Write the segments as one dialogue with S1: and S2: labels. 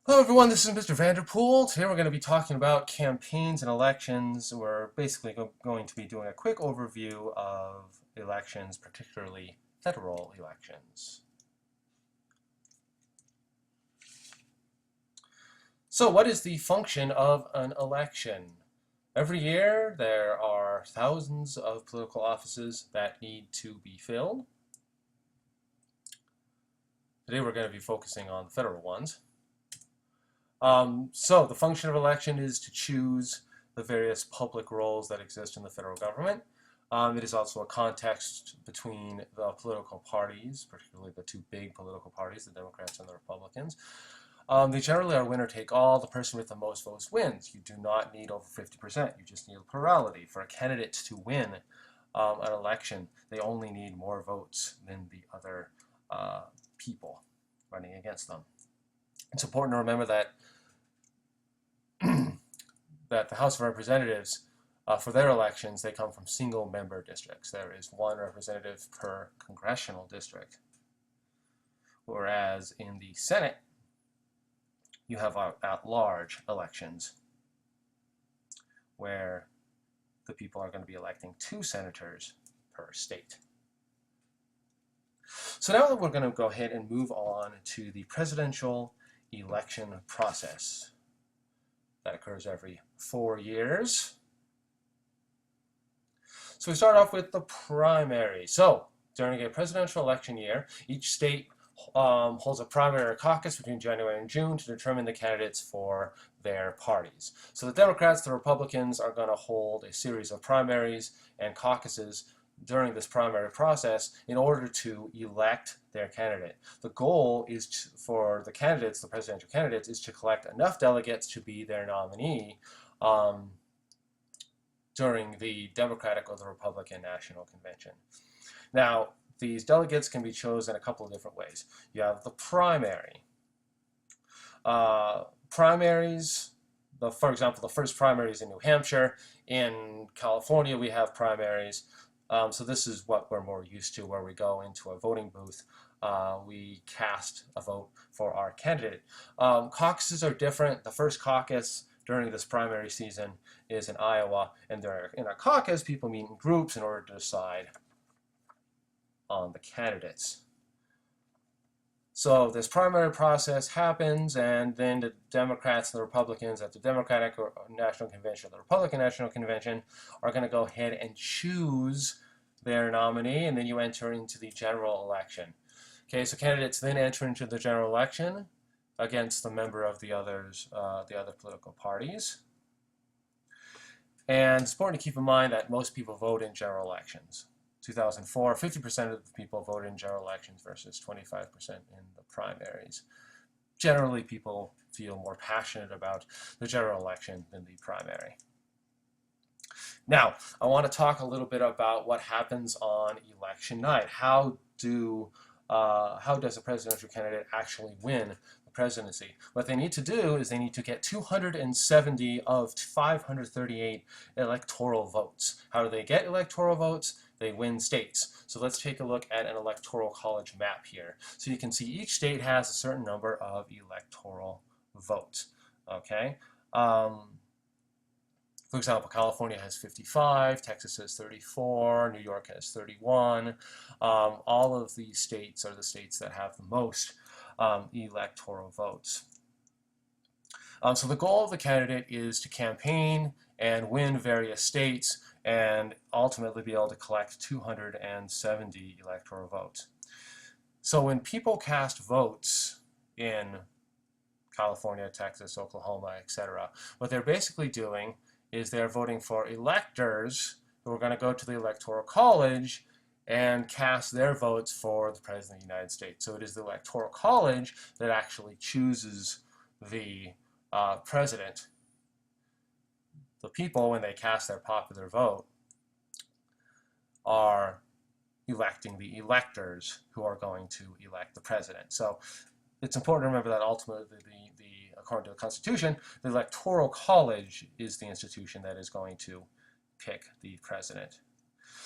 S1: Hello everyone, this is Mr. Vanderpool. Today we're going to be talking about campaigns and elections. We're basically going to be doing a quick overview of elections, particularly federal elections. So what is the function of an election? Every year there are thousands of political offices that need to be filled. Today we're going to be focusing on the federal ones. So the function of election is to choose the various public roles that exist in the federal government. It is also a context between the political parties, particularly the two big political parties, the Democrats and the Republicans. They generally are winner take all. The person with the most votes wins. You do not need over 50%. You just need a plurality. For a candidate to win an election, they only need more votes than the other people running against them. It's important to remember that that the House of Representatives, for their elections, they come from single-member districts. There is one representative per congressional district, whereas in the Senate, you have at-large elections, where the people are going to be electing 2 senators per state. So now we're going to go ahead and move on to the presidential election process. That occurs every 4 years. So we start off with the primary. So during a presidential election year, each state holds a primary or caucus between January and June to determine the candidates for their parties. So the Democrats, the Republicans are going to hold a series of primaries and caucuses during this primary process in order to elect their candidate. The goal is for the candidates, the presidential candidates, is to collect enough delegates to be their nominee during the Democratic or the Republican National Convention. Now, these delegates can be chosen a couple of different ways. You have the primary. Primaries, for example, the first primary is in New Hampshire. In California, we have primaries. So this is what we're more used to, where we go into a voting booth. We cast a vote for our candidate. Caucuses are different. The first caucus during this primary season is in Iowa, and in a caucus, people meet in groups in order to decide on the candidates. So this primary process happens, and then the Democrats and the Republicans at the Democratic National Convention or the Republican National Convention are going to go ahead and choose their nominee, and then you enter into the general election. Okay, so candidates then enter into the general election against the member of the other political parties. And it's important to keep in mind that most people vote in general elections. 2004, 50% of the people voted in general elections versus 25% in the primaries. Generally, people feel more passionate about the general election than the primary. Now, I want to talk a little bit about what happens on election night. How does a presidential candidate actually win the presidency? What they need to do is they need to get 270 of 538 electoral votes. How do they get electoral votes? They win states. So let's take a look at an electoral college map here. So you can see each state has a certain number of electoral votes. Okay. For example, California has 55, Texas has 34, New York has 31. All of these states are the states that have the most electoral votes. So the goal of the candidate is to campaign and win various states and ultimately be able to collect 270 electoral votes. So when people cast votes in California, Texas, Oklahoma, etc., what they're basically doing is they're voting for electors who are going to go to the Electoral College and cast their votes for the President of the United States. So it is the Electoral College that actually chooses the president. The people, when they cast their popular vote, are electing the electors who are going to elect the president. So it's important to remember that ultimately, according to the Constitution, the Electoral College is the institution that is going to pick the president.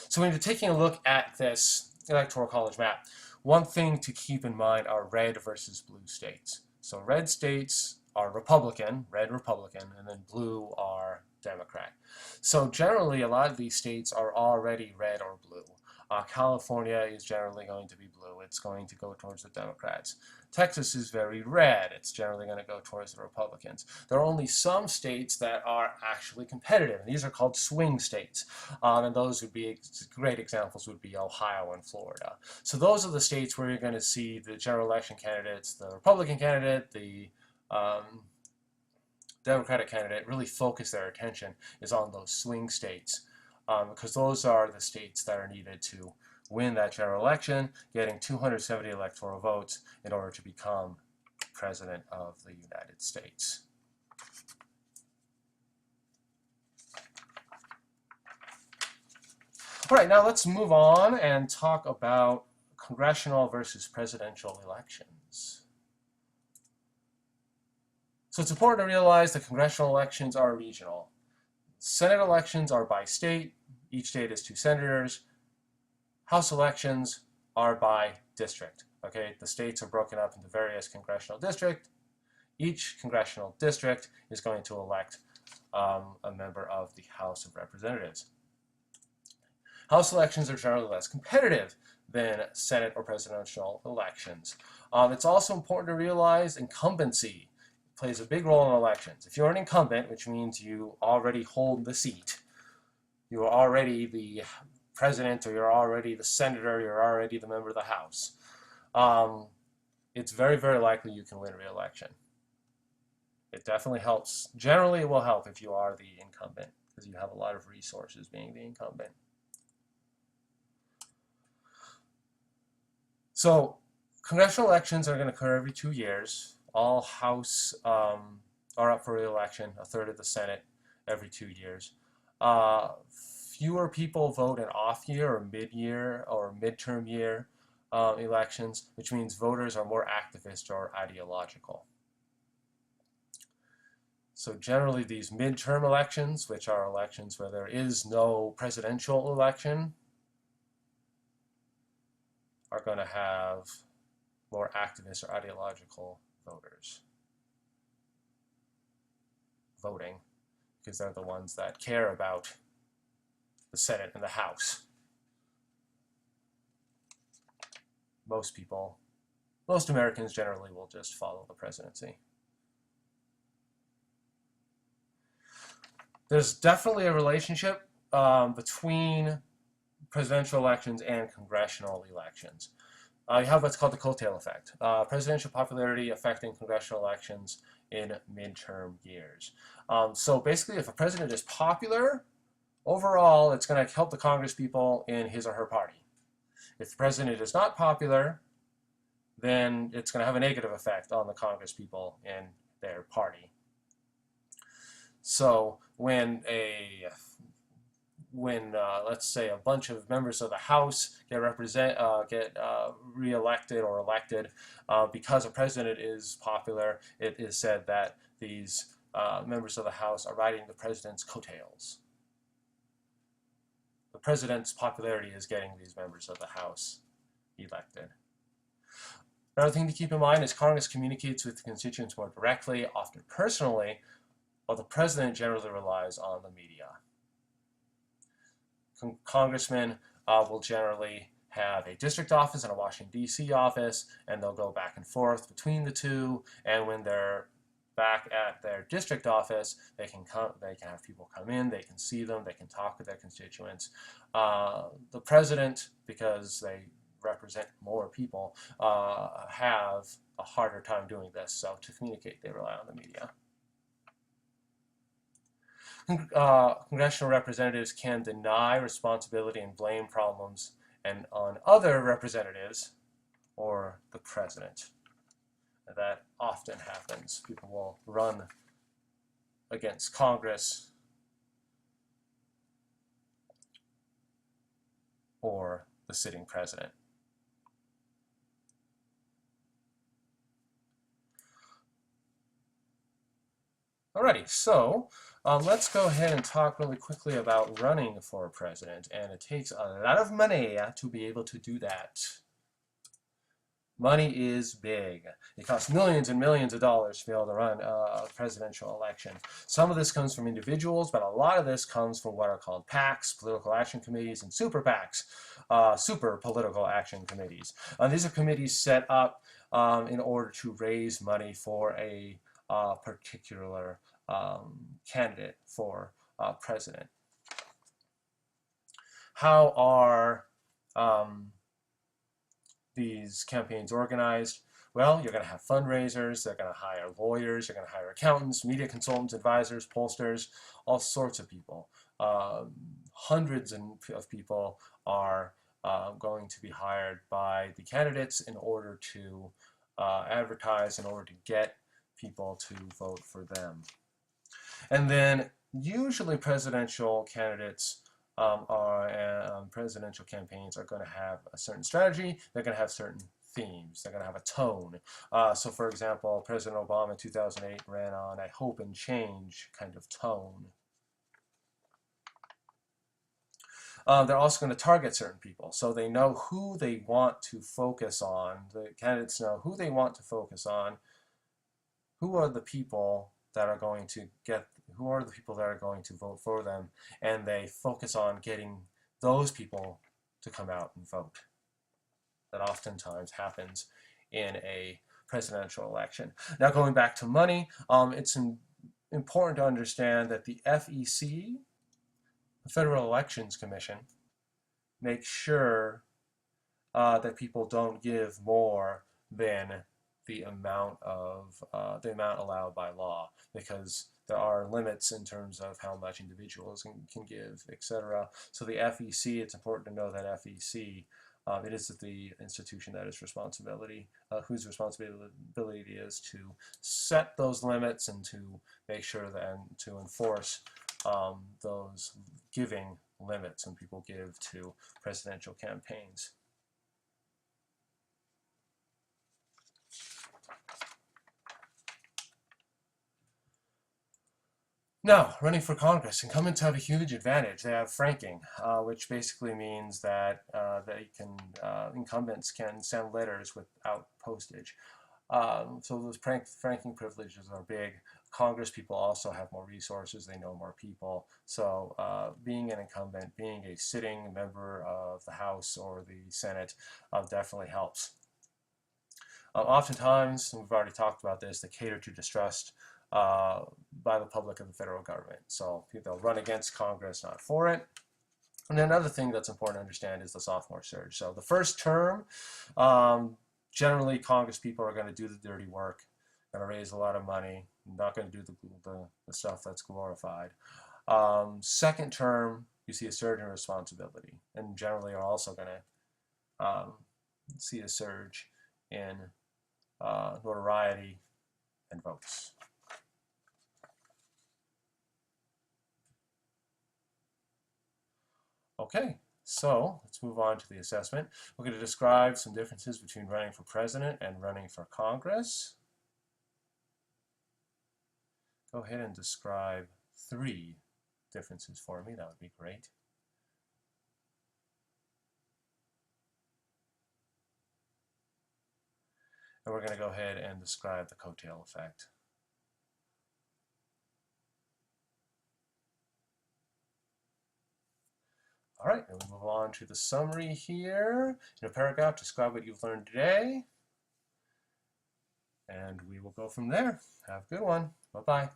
S1: So when you're taking a look at this Electoral College map, one thing to keep in mind are red versus blue states. So red states are Republican, red Republican, and then blue are Democrat. So generally, a lot of these states are already red or blue. California is generally going to be blue. It's going to go towards the Democrats. Texas is very red. It's generally going to go towards the Republicans. There are only some states that are actually competitive. These are called swing states. And those would be great examples would be Ohio and Florida. So those are the states where you're going to see the general election candidates, the Republican candidate, the Democratic candidate really focus their attention is on those swing states. Because those are the states that are needed to win that general election, getting 270 electoral votes in order to become President of the United States. All right, now let's move on and talk about congressional versus presidential elections. So it's important to realize that congressional elections are regional. Senate elections are by state. Each state has 2 senators. House elections are by district. Okay, the states are broken up into various congressional districts. Each congressional district is going to elect a member of the House of Representatives. House elections are generally less competitive than Senate or presidential elections. It's also important to realize incumbency plays a big role in elections. If you're an incumbent, which means you already hold the seat, you are already the president, or you're already the senator, you're already the member of the House, it's very, very likely you can win re-election. It definitely helps. Generally, it will help if you are the incumbent, because you have a lot of resources being the incumbent. So, congressional elections are going to occur every 2 years. All House are up for re-election, a third of the Senate every 2 years. Fewer people vote in off-year or mid-year or midterm year elections, which means voters are more activist or ideological. So generally these midterm elections, which are elections where there is no presidential election, are going to have more activist or ideological voters voting, because they're the ones that care about the Senate and the House. Most people, most Americans generally will just follow the presidency. There's definitely a relationship between presidential elections and congressional elections. You have what's called the coattail effect. Presidential popularity affecting congressional elections in midterm years. So basically, if a president is popular, overall, it's going to help the Congress people in his or her party. If the president is not popular, then it's going to have a negative effect on the Congress people in their party. So when let's say a bunch of members of the House get re-elected or elected because a president is popular, it is said that these members of the House are riding the president's coattails. The president's popularity is getting these members of the House elected. Another thing to keep in mind is Congress communicates with the constituents more directly, often personally, while the president generally relies on the media. Congressmen will generally have a district office and a Washington, D.C. office, and they'll go back and forth between the two, and when they're back at their district office, they can have people come in, they can see them, they can talk with their constituents. The president, because they represent more people, have a harder time doing this, so to communicate, they rely on the media. Congressional representatives can deny responsibility and blame problems on other representatives or the president. That often happens. People will run against Congress or the sitting president. Alrighty, so let's go ahead and talk really quickly about running for president, and it takes a lot of money to be able to do that. Money is big. It costs millions and millions of dollars to be able to run a presidential election. Some of this comes from individuals, but a lot of this comes from what are called PACs, political action committees, and super PACs, super political action committees. These are committees set up in order to raise money for a particular candidate for president. How are these campaigns organized? Well, you're going to have fundraisers, they're going to hire lawyers, you're going to hire accountants, media consultants, advisors, pollsters, all sorts of people. Hundreds of people are going to be hired by the candidates in order to advertise, in order to get people to vote for them. And then usually presidential candidates presidential campaigns are going to have a certain strategy, they're going to have certain themes, they're going to have a tone. So for example, President Obama in 2008 ran on a hope and change kind of tone. They're also going to target certain people, so they know who they want to focus on. The candidates know who they want to focus on, who are the people that are going to vote for them, and they focus on getting those people to come out and vote. That oftentimes happens in a presidential election. Now going back to money, it's important to understand that the FEC, the Federal Elections Commission, makes sure that people don't give more than the amount allowed by law, because there are limits in terms of how much individuals can give, etc. So the FEC, it's important to know that FEC, it is the institution that is whose responsibility is to set those limits and to make sure that, and to enforce those giving limits when people give to presidential campaigns. Now, running for Congress, incumbents have a huge advantage. They have franking, which basically means that incumbents can send letters without postage. So those franking privileges are big. Congress people also have more resources. They know more people. So being an incumbent, being a sitting member of the House or the Senate definitely helps. Oftentimes, and we've already talked about this, they cater to distrust by the public of the federal government. So they'll run against Congress, not for it. And another thing that's important to understand is the sophomore surge. So the first term, generally Congress people are going to do the dirty work, going to raise a lot of money, not going to do the stuff that's glorified. Second term, you see a surge in responsibility, and generally are also going to see a surge in notoriety and votes. Okay, so let's move on to the assessment. We're going to describe some differences between running for president and running for Congress. Go ahead and describe 3 differences for me. That would be great. And we're going to go ahead and describe the coattail effect. All right, and we'll move on to the summary here. In a paragraph, describe what you've learned today. And we will go from there. Have a good one. Bye-bye.